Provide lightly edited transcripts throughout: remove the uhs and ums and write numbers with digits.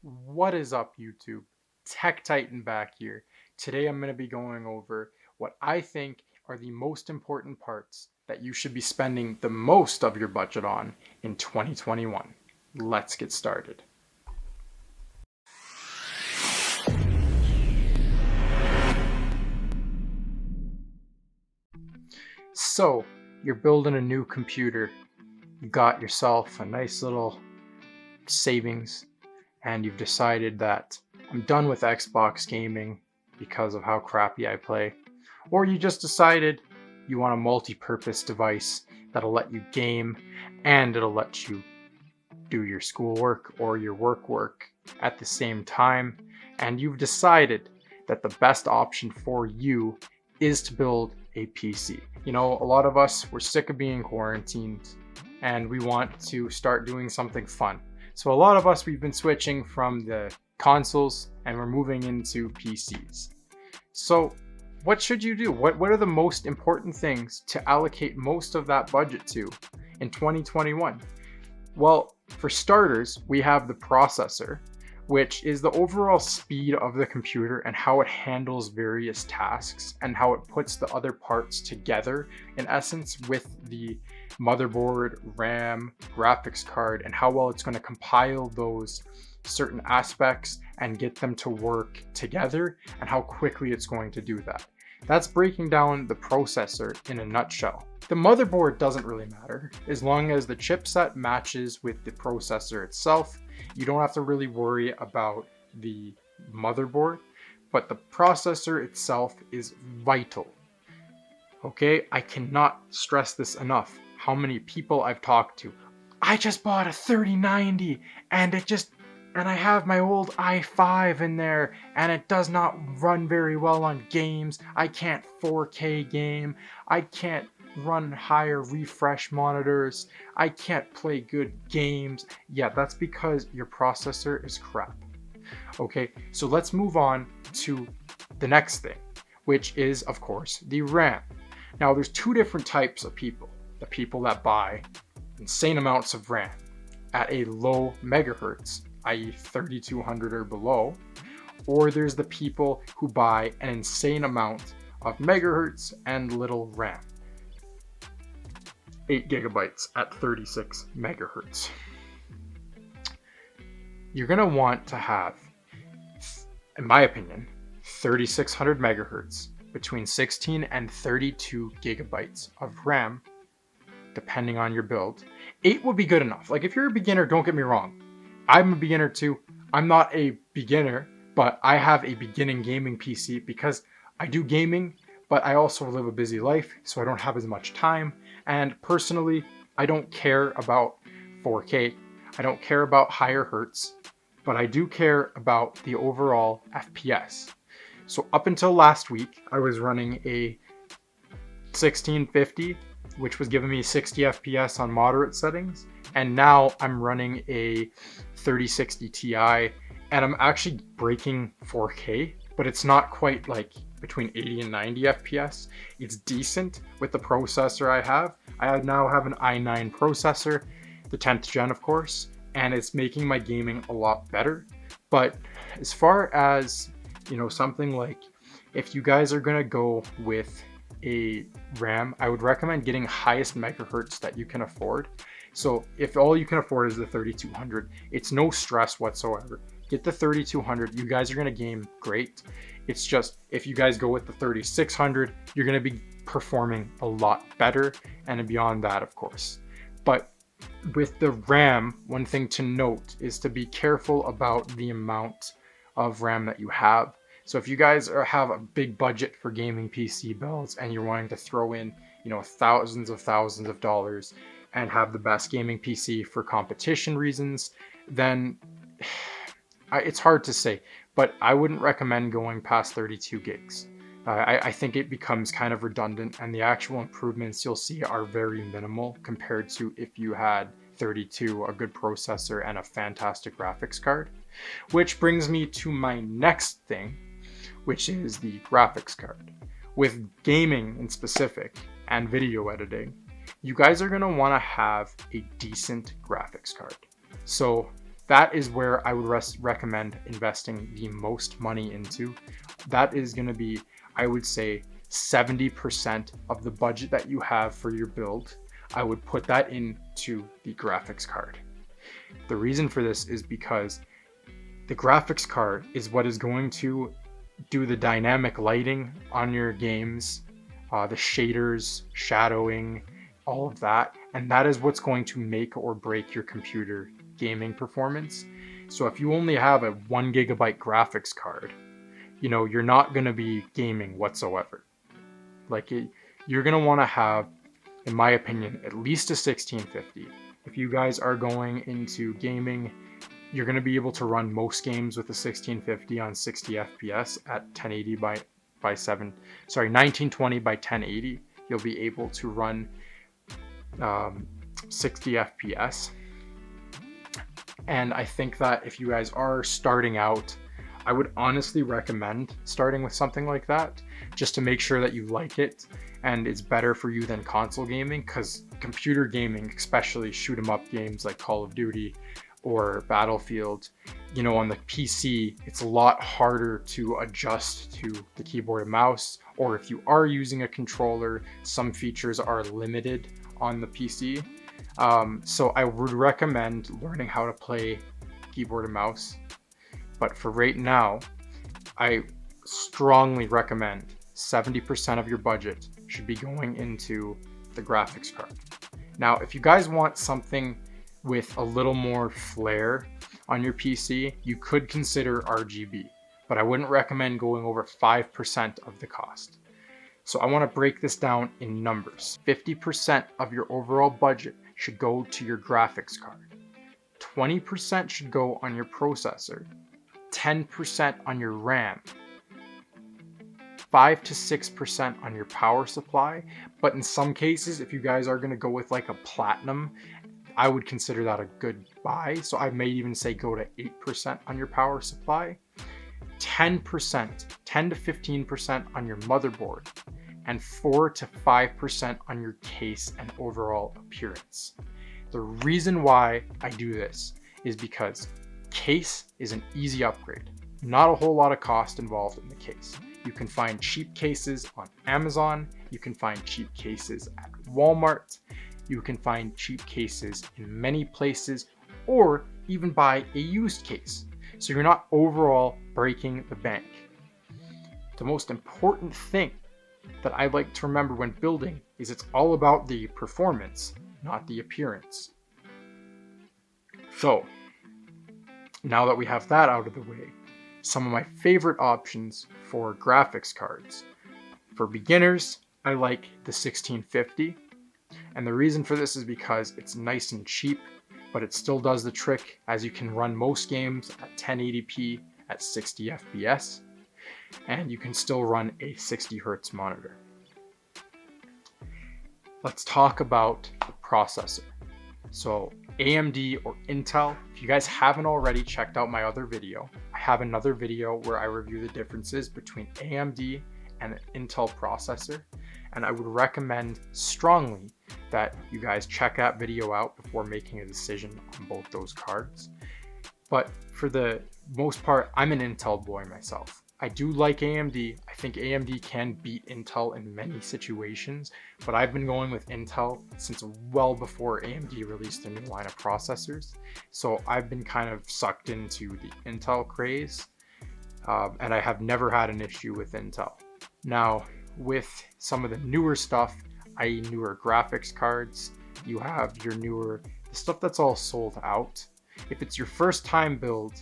What is up, YouTube? Teck Titan back here. Today I'm going to be going over what I think are the most important parts that you should be spending the most of your budget on in 2021. Let's get started. So, you're building a new computer. You got yourself a nice little savings, and you've decided that I'm done with Xbox gaming because of how crappy I play. Or you just decided you want a multi-purpose device that'll let you game and it'll let you do your schoolwork or your work at the same time. And you've decided that the best option for you is to build a PC. You know, a lot of us, we're sick of being quarantined and we want to start doing something fun. So a lot of us, we've been switching from the consoles and we're moving into PCs. So what should you do? What are the most important things to allocate most of that budget to in 2021? Well, for starters, we have the processor, which is the overall speed of the computer and how it handles various tasks and how it puts the other parts together, in essence, with the motherboard, RAM, graphics card, and how well it's going to compile those certain aspects and get them to work together and how quickly it's going to do that. That's breaking down the processor in a nutshell. The motherboard doesn't really matter. As long as the chipset matches with the processor itself, you don't have to really worry about the motherboard, but the processor itself is vital. Okay, I cannot stress this enough. How many people I've talked to. I just bought a 3090 and I have my old i5 in there and it does not run very well on games. I can't 4K game. I can't run higher refresh monitors. I can't play good games. Yeah, that's because your processor is crap. Okay, so let's move on to the next thing, which is, of course, the RAM. Now, there's two different types of people. The people that buy insane amounts of RAM at a low megahertz, i.e. 3200 or below, or there's the people who buy an insane amount of megahertz and little RAM. 8 gigabytes at 36 megahertz. You're going to want to have, in my opinion, 3600 megahertz between 16 and 32 gigabytes of RAM, depending on your build. 8 would be good enough. Like, if you're a beginner, don't get me wrong. I'm a beginner too. I'm not a beginner, but I have a beginning gaming PC because I do gaming, but I also live a busy life, so I don't have as much time. And personally, I don't care about 4K. I don't care about higher hertz, but I do care about the overall FPS. So up until last week, I was running a 1650, which was giving me 60 FPS on moderate settings. And now I'm running a 3060 Ti, and I'm actually breaking 4K, but it's not quite like between 80 and 90 FPS. It's decent with the processor I have. I now have an i9 processor, the 10th gen, of course, and it's making my gaming a lot better. But as far as, you know, something like, if you guys are gonna go with a RAM, I would recommend getting highest megahertz that you can afford. So if all you can afford is the 3200, it's no stress whatsoever. Get the 3200. You guys are going to game great. It's just, if you guys go with the 3600, you're going to be performing a lot better, and beyond that, of course. But with the RAM, one thing to note is to be careful about the amount of RAM that you have. So if you guys have a big budget for gaming PC builds and you're wanting to throw in, you know, thousands of dollars and have the best gaming PC for competition reasons, then it's hard to say, but I wouldn't recommend going past 32 gigs. I think it becomes kind of redundant, and the actual improvements you'll see are very minimal compared to if you had 32, a good processor, and a fantastic graphics card. Which brings me to my next thing, which is the graphics card. With gaming in specific and video editing, you guys are going to want to have a decent graphics card. So that is where I would recommend investing the most money into. That is going to be, I would say, 70% of the budget that you have for your build. I would put that into the graphics card. The reason for this is because the graphics card is what is going to do the dynamic lighting on your games, the shaders, shadowing, all of that. And that is what's going to make or break your computer gaming performance. So if you only have a 1 gigabyte graphics card, you're not going to be gaming whatsoever. You're going to want to have, in my opinion, at least a 1650. If you guys are going into gaming, you're going to be able to run most games with a 1650 on 60 FPS at 1080 by 1920 by 1080. You'll be able to run 60 FPS. And I think that if you guys are starting out, I would honestly recommend starting with something like that, just to make sure that you like it and it's better for you than console gaming, because computer gaming, especially shoot 'em up games like Call of Duty or Battlefield, on the PC, it's a lot harder to adjust to the keyboard and mouse, or if you are using a controller, some features are limited on the PC. So I would recommend learning how to play keyboard and mouse. But for right now, I strongly recommend 70% of your budget should be going into the graphics card. Now, if you guys want something with a little more flair on your PC, you could consider RGB, but I wouldn't recommend going over 5% of the cost. So I want to break this down in numbers. 50% of your overall budget should go to your graphics card. 20% should go on your processor. 10% on your RAM. 5 to 6% on your power supply. But in some cases, if you guys are going to go with like a platinum, I would consider that a good buy. So I may even say go to 8% on your power supply. 10%, 10 to 15% on your motherboard, and 4 to 5% on your case and overall appearance. The reason why I do this is because case is an easy upgrade. Not a whole lot of cost involved in the case. You can find cheap cases on Amazon. You can find cheap cases at Walmart. You can find cheap cases in many places, or even buy a used case, so you're not overall breaking the bank. The most important thing that I like to remember when building is it's all about the performance, not the appearance. So now that we have that out of the way, some of my favorite options for graphics cards. For beginners, I like the 1650. And the reason for this is because it's nice and cheap, but it still does the trick, as you can run most games at 1080p at 60 FPS, and you can still run a 60 Hz monitor. Let's talk about the processor. So AMD or Intel, if you guys haven't already checked out my other video, I have another video where I review the differences between AMD and an Intel processor, and I would recommend strongly that you guys check that video out before making a decision on both those cards. But for the most part, I'm an Intel boy myself. I do like AMD. I think AMD can beat Intel in many situations, but I've been going with Intel since well before AMD released a new line of processors. So I've been kind of sucked into the Intel craze, and I have never had an issue with Intel. Now, with some of the newer stuff, i.e. newer graphics cards, you have your newer stuff that's all sold out. If it's your first time build,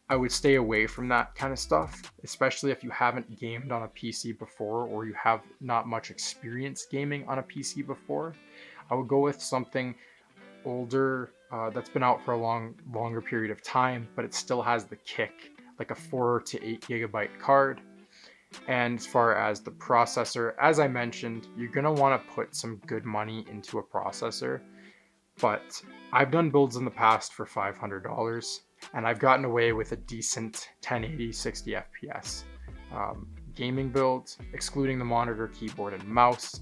I would stay away from that kind of stuff, especially if you haven't gamed on a PC before, or you have not much experience gaming on a PC before. I would go with something older that's been out for a longer period of time, but it still has the kick, like a 4 to 8 gigabyte card. And as far as the processor, as I mentioned, you're going to want to put some good money into a processor. But I've done builds in the past for $500, and I've gotten away with a decent 1080 60 FPS gaming build, excluding the monitor, keyboard, and mouse.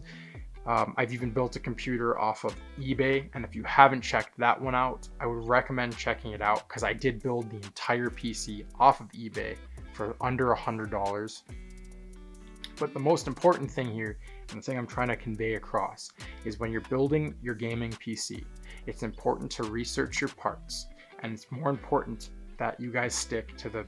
I've even built a computer off of eBay, and if you haven't checked that one out, I would recommend checking it out because I did build the entire PC off of eBay for under $100. But the most important thing here, and the thing I'm trying to convey across, is when you're building your gaming PC, it's important to research your parts, and it's more important that you guys stick to the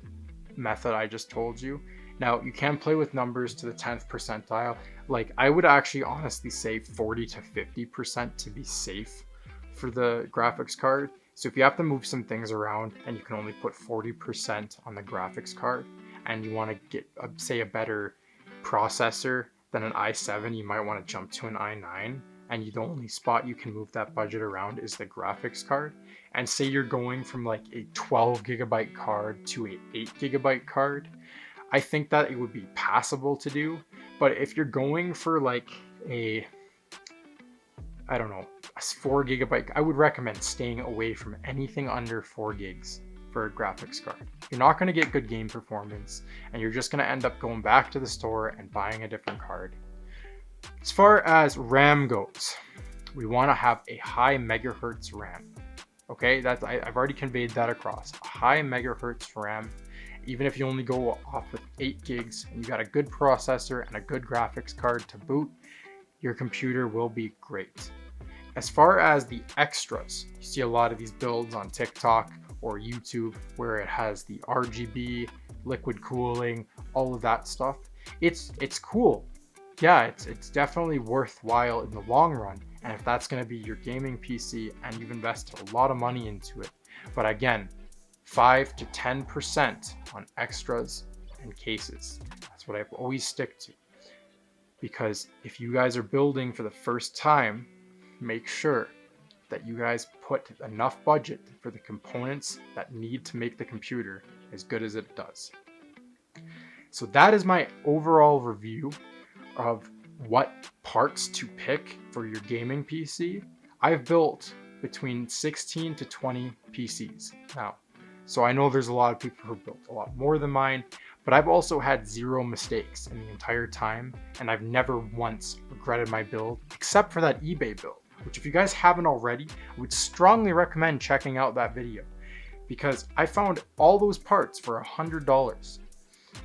method I just told you. Now, you can play with numbers to the 10th percentile. Like, I would actually honestly say 40 to 50% to be safe for the graphics card. So if you have to move some things around and you can only put 40% on the graphics card, and you want to get, say, a better processor than an i7, you might want to jump to an i9, and the only spot you can move that budget around is the graphics card. And say you're going from like a 12 gigabyte card to a 8 gigabyte card, I think that it would be passable to do. But if you're going for like a 4 gigabyte, I would recommend staying away from anything under 4 gigs for a graphics card. You're not going to get good game performance, and you're just going to end up going back to the store and buying a different card. As far as RAM goes, we want to have a high megahertz RAM. Okay, I've already conveyed that across. A high megahertz RAM. Even if you only go off with 8 gigs and you got a good processor and a good graphics card to boot, your computer will be great. As far as the extras, you see a lot of these builds on TikTok or YouTube where it has the RGB, liquid cooling, all of that stuff. It's cool. Yeah, it's definitely worthwhile in the long run. And if that's going to be your gaming PC and you've invested a lot of money into it. But again, 5 to 10% on extras and cases. That's what I always stick to. Because if you guys are building for the first time, make sure that you guys put enough budget for the components that need to make the computer as good as it does. So that is my overall review of what parts to pick for your gaming PC. I've built between 16 to 20 PCs now. So I know there's a lot of people who built a lot more than mine, but I've also had 0 mistakes in the entire time, and I've never once regretted my build, except for that eBay build, which if you guys haven't already, I would strongly recommend checking out that video, because I found all those parts for $100.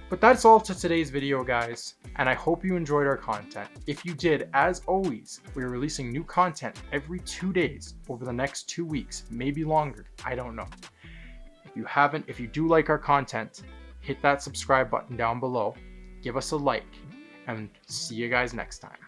But that's all to today's video, guys, and I hope you enjoyed our content. If you did, as always, we are releasing new content every 2 days over the next 2 weeks, maybe longer, I don't know. If you do like our content, hit that subscribe button down below, give us a like, and see you guys next time.